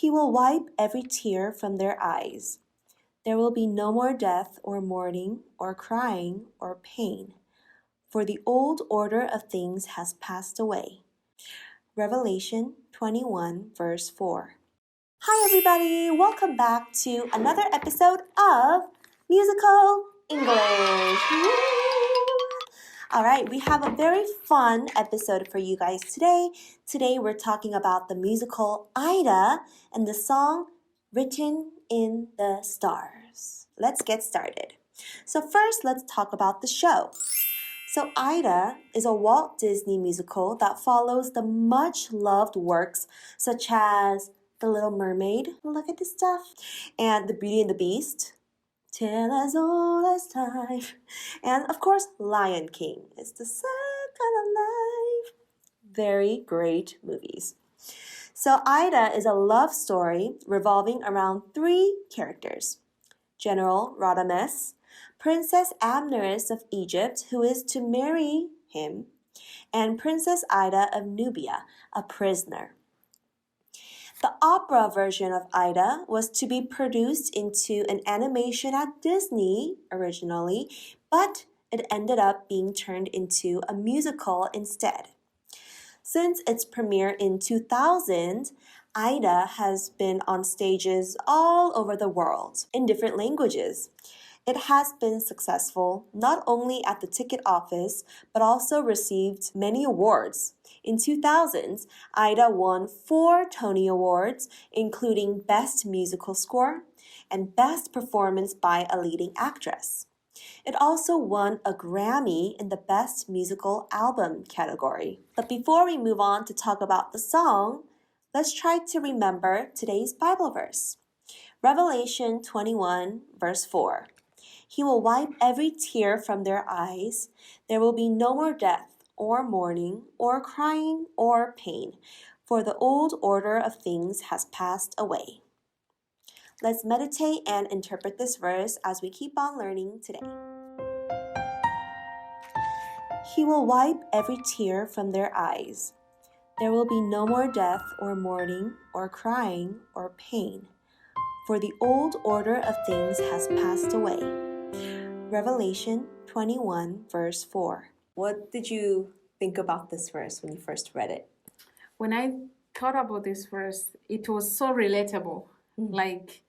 He will wipe every tear from their eyes. There will be no more death or mourning or crying or pain, for the old order of things has passed away. Revelation 21, verse 4. Hi, everybody! Welcome back to another episode of Musical English. Woo! All right, we have a very fun episode for you guys today. Today, we're talking about the musical Aida and the song Written in the Stars. Let's get started. So first, let's talk about the show. So Aida is a Walt Disney musical that follows the much-loved works such as The Little Mermaid, look at this stuff, and The Beauty and the Beast, Till as old as time, and of course Lion King. It's the circle of life. Very great movies. So Aida is a love story revolving around three characters: General Radames, Princess Amneris of Egypt, who is to marry him, and Princess Ida of Nubia, a prisoner. The opera version of Aida was to be produced into an animation at Disney originally, but it ended up being turned into a musical instead. Since its premiere in 2000, Aida has been on stages all over the world in different languages. It has been successful not only at the ticket office, but also received many awards. In 2000, Aida won 4 Tony Awards, including Best Musical Score and Best Performance by a Leading Actress. It also won a Grammy in the Best Musical Album category. But before we move on to talk about the song, let's try to remember today's Bible verse. Revelation 21, verse 4. He will wipe every tear from their eyes. There will be no more death, or mourning, or crying, or pain, for the old order of things has passed away. Let's meditate and interpret this verse as we keep on learning today. He will wipe every tear from their eyes. There will be no more death, or mourning, or crying, or pain, for the old order of things has passed away. Revelation 21, verse 4. What did you think about this verse when you first read it? When I thought about this verse, it was so relatable. Like,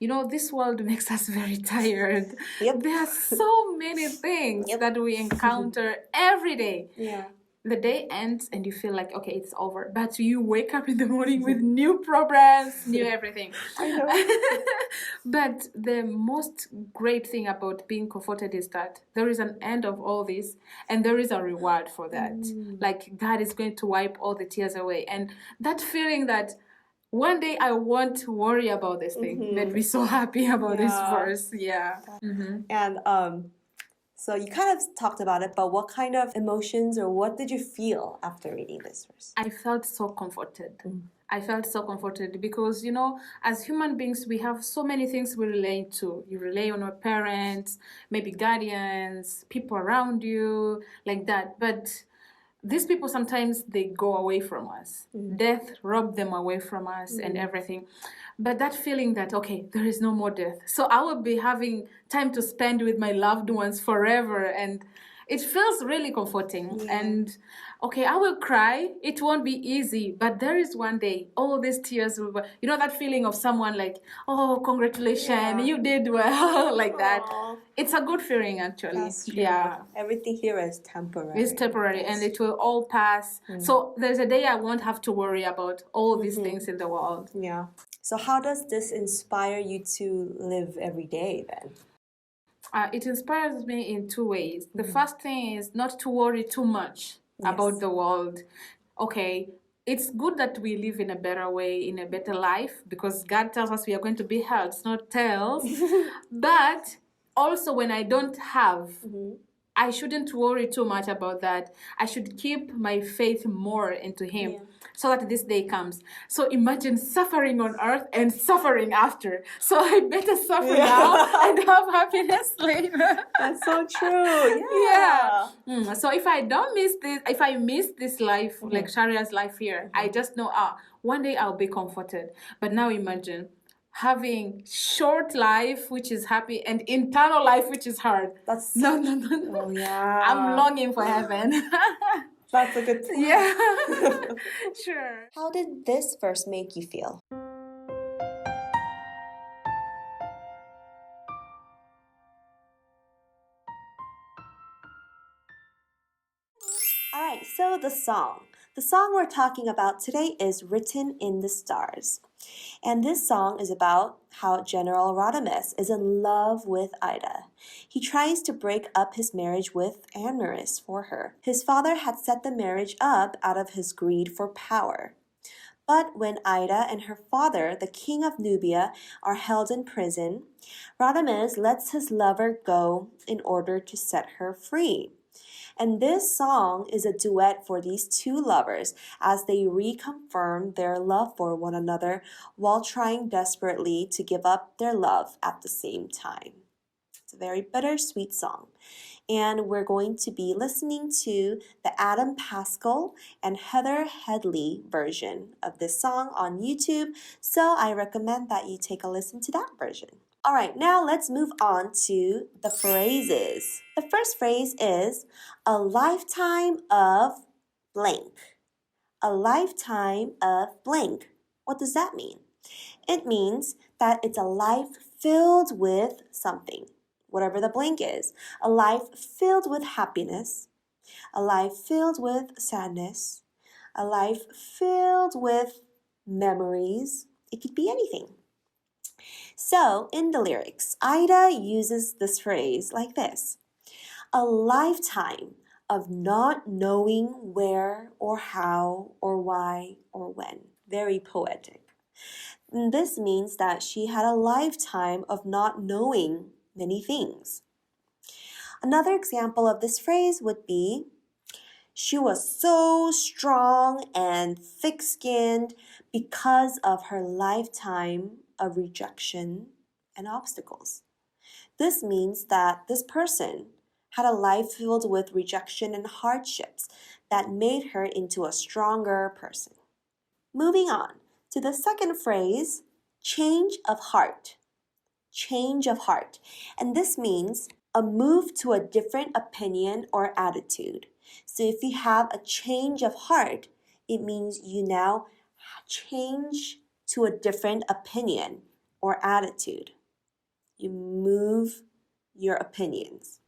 this world makes us very tired. Yep. There are so many things that we encounter every day. Yeah. The day ends and you feel like, okay, it's over. But you wake up in the morning with new problems, new everything. I know. But the most great thing about being comforted is that there is an end of all this and there is a reward for that. Like God is going to wipe all the tears away. And that feeling that one day I won't worry about this thing made me so happy about this verse. Yeah. And so you kind of talked about it, but what kind of emotions or what did you feel after reading this verse? I felt so comforted. I felt so comforted because, as human beings, we have so many things we relate to. You rely on our parents, maybe guardians, people around you, like that. But these people sometimes they go away from us. Death robbed them away from us and everything. But that feeling that, okay, there is no more death. So I will be having time to spend with my loved ones forever. And it feels really comforting. Yeah. And, okay, I will cry. It won't be easy. But there is one day, all these tears will, that feeling of someone like, oh, congratulations, you did well, like that. It's a good feeling, actually. That's true. Yeah. Everything here is temporary. It's temporary and it will all pass. So there's a day I won't have to worry about all these things in the world. Yeah. So how does this inspire you to live every day then? It inspires me in 2 ways. The first thing is not to worry too much about the world. Okay, it's good that we live in a better way, in a better life, because God tells us we are going to be heads, not tails. But also when I don't have, I shouldn't worry too much about that. I should keep my faith more into Him. Yeah. So that this day comes. So imagine suffering on earth and suffering after. So I better suffer now and have happiness later. That's so true. Yeah. So if I don't miss this, if I miss this life, like Sharia's life here, I just know, one day I'll be comforted. But now imagine having short life, which is happy, and eternal life, which is hard. That's No. Oh yeah. I'm longing for heaven. That's a good point. Yeah. Sure. How did this verse make you feel? Alright, so the song. The song we're talking about today is Written in the Stars. And this song is about how General Radames is in love with Ida. He tries to break up his marriage with Amneris for her. His father had set the marriage up out of his greed for power. But when Ida and her father, the king of Nubia, are held in prison, Radames lets his lover go in order to set her free. And this song is a duet for these two lovers as they reconfirm their love for one another while trying desperately to give up their love at the same time. It's a very bittersweet song. And we're going to be listening to the Adam Pascal and Heather Headley version of this song on YouTube, so I recommend that you take a listen to that version. All right, now let's move on to the phrases. The first phrase is a lifetime of blank. A lifetime of blank. What does that mean? It means that it's a life filled with something, whatever the blank is. A life filled with happiness, a life filled with sadness, a life filled with memories. It could be anything. So, in the lyrics, Ida uses this phrase like this: a lifetime of not knowing where or how or why or when. Very poetic. And this means that she had a lifetime of not knowing many things. Another example of this phrase would be, she was so strong and thick-skinned because of her lifetime of rejection and obstacles. This means that this person had a life filled with rejection and hardships that made her into a stronger person. Moving on to the second phrase, change of heart. Change of heart. And this means a move to a different opinion or attitude. So if you have a change of heart, it means you now change to a different opinion or attitude. You move your opinions.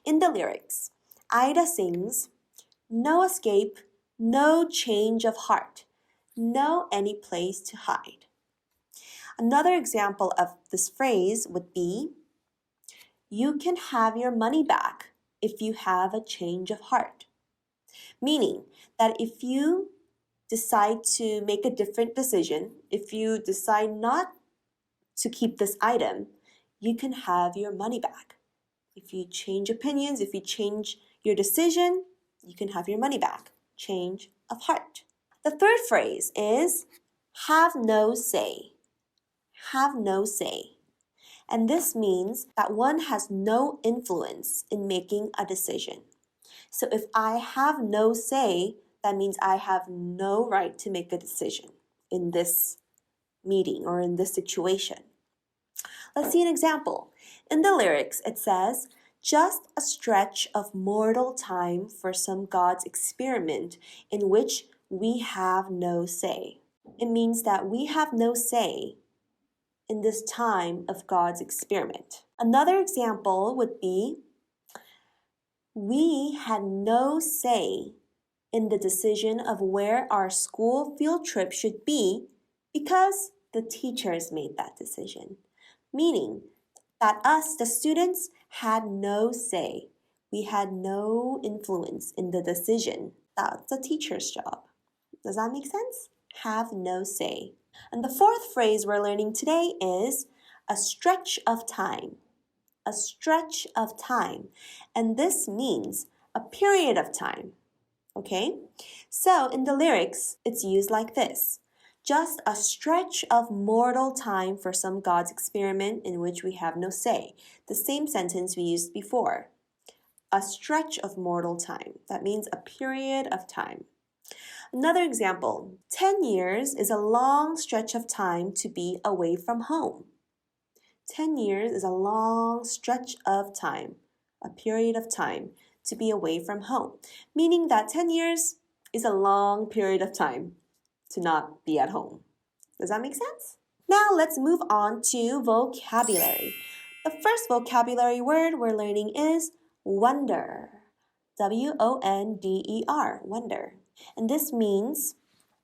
In the lyrics, Ida sings, no escape, no change of heart, no any place to hide. Another example of this phrase would be, you can have your money back if you have a change of heart. Meaning that if you decide to make a different decision, if you decide not to keep this item, you can have your money back. If you change opinions, if you change your decision, you can have your money back. Change of heart. The third phrase is have no say. Have no say. And this means that one has no influence in making a decision. So if I have no say, that means I have no right to make a decision in this meeting or in this situation. Let's see an example. In the lyrics, it says, just a stretch of mortal time for some God's experiment in which we have no say. It means that we have no say in this time of God's experiment. Another example would be, we had no say in the decision of where our school field trip should be because the teachers made that decision. Meaning that us, the students, had no say. We had no influence in the decision. That's the teacher's job. Does that make sense? Have no say. And the fourth phrase we're learning today is a stretch of time. a stretch of time. And this means a period of time. Okay? So in the lyrics, it's used like this. Just a stretch of mortal time for some God's experiment in which we have no say. The same sentence we used before. A stretch of mortal time. That means a period of time. Another example. 10 years is a long stretch of time to be away from home. 10 years is a long stretch of time, a period of time to be away from home, meaning that 10 years is a long period of time to not be at home. Does that make sense? Now let's move on to vocabulary. The first vocabulary word we're learning is wonder. W-O-N-D-E-R, wonder. And this means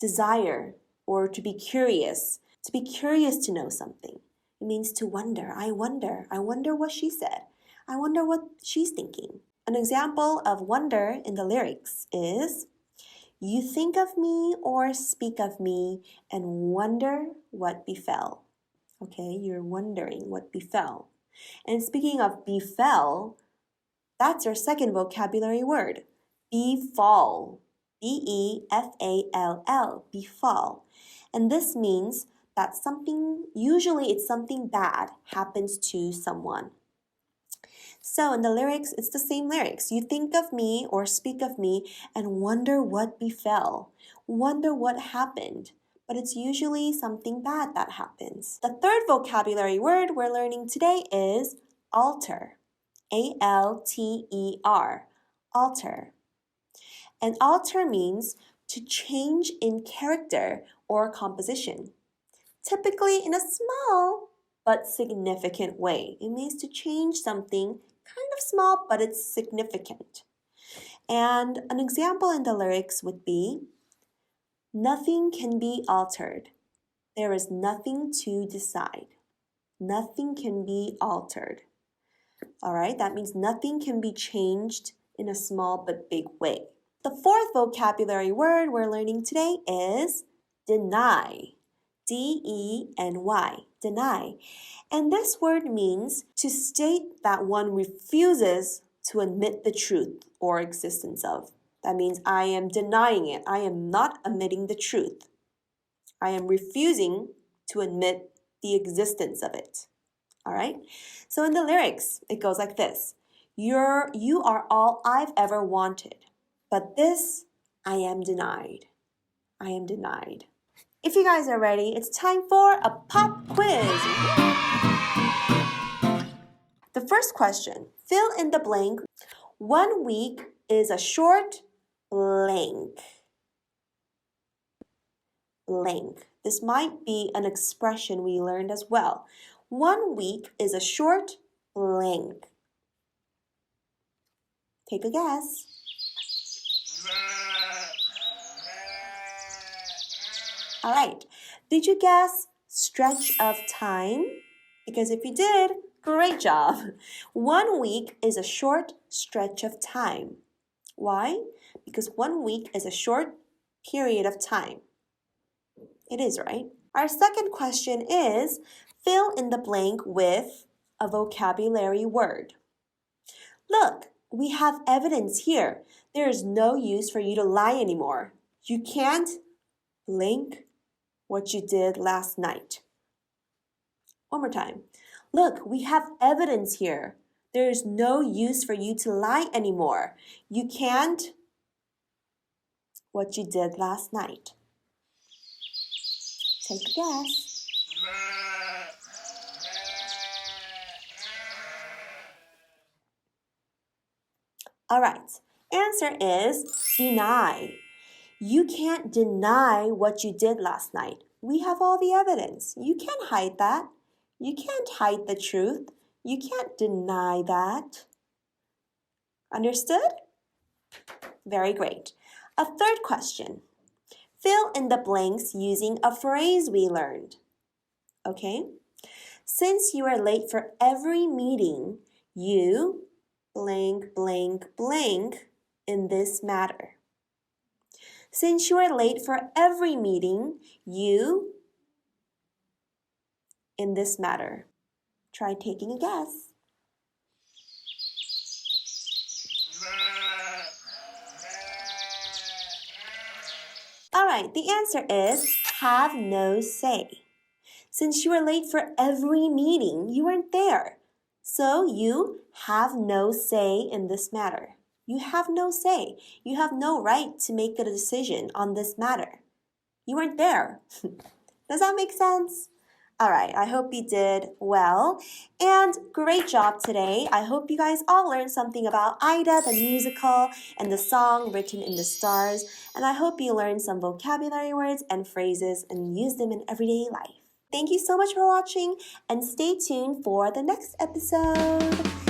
desire or to be curious to know something. It means to wonder. I wonder what she said. I wonder what she's thinking. An example of wonder in the lyrics is, you think of me or speak of me and wonder what befell. Okay, you're wondering what befell. And speaking of befell, that's our second vocabulary word, befall. B-E-F-A-L-L, befall. And this means that usually it's something bad happens to someone. So in the lyrics, it's the same lyrics. You think of me or speak of me and wonder what befell. Wonder what happened. But it's usually something bad that happens. The third vocabulary word we're learning today is alter. A-L-T-E-R, alter. And alter means to change in character or composition, typically in a small but significant way. It means to change something kind of small, but it's significant. And an example in the lyrics would be, nothing can be altered. There is nothing to decide. Nothing can be altered. All right, that means nothing can be changed in a small but big way. The fourth vocabulary word we're learning today is deny. D-E-N-Y, deny. And this word means to state that one refuses to admit the truth or existence of. That means I am denying it. I am not admitting the truth. I am refusing to admit the existence of it. All right? So in the lyrics, it goes like this. You are all I've ever wanted, but this I am denied. I am denied. If you guys are ready, it's time for a pop quiz. The first question, fill in the blank. 1 week is a short blank. Blank. This might be an expression we learned as well. 1 week is a short blank. Take a guess. All right. Did you guess stretch of time? Because if you did, great job. 1 week is a short stretch of time. Why? Because 1 week is a short period of time. It is, right? Our second question is, fill in the blank with a vocabulary word. Look, we have evidence here. There is no use for you to lie anymore. You can't blank what you did last night. One more time. Look, we have evidence here. There is no use for you to lie anymore. You can't what you did last night. Take a guess. All right, answer is deny. You can't deny what you did last night. We have all the evidence. You can't hide that. You can't hide the truth. You can't deny that. Understood? Very great. A third question. Fill in the blanks using a phrase we learned. Okay? Since you are late for every meeting, you blank, blank, blank in this matter. Since you are late for every meeting, you in this matter. Try taking a guess. Alright, the answer is have no say. Since you were late for every meeting, you weren't there. So you have no say in this matter. You have no say. You have no right to make a decision on this matter. You weren't there. Does that make sense? Alright, I hope you did well. And great job today. I hope you guys all learned something about Aida, the musical, and the song Written in the Stars. And I hope you learned some vocabulary words and phrases and use them in everyday life. Thank you so much for watching and stay tuned for the next episode.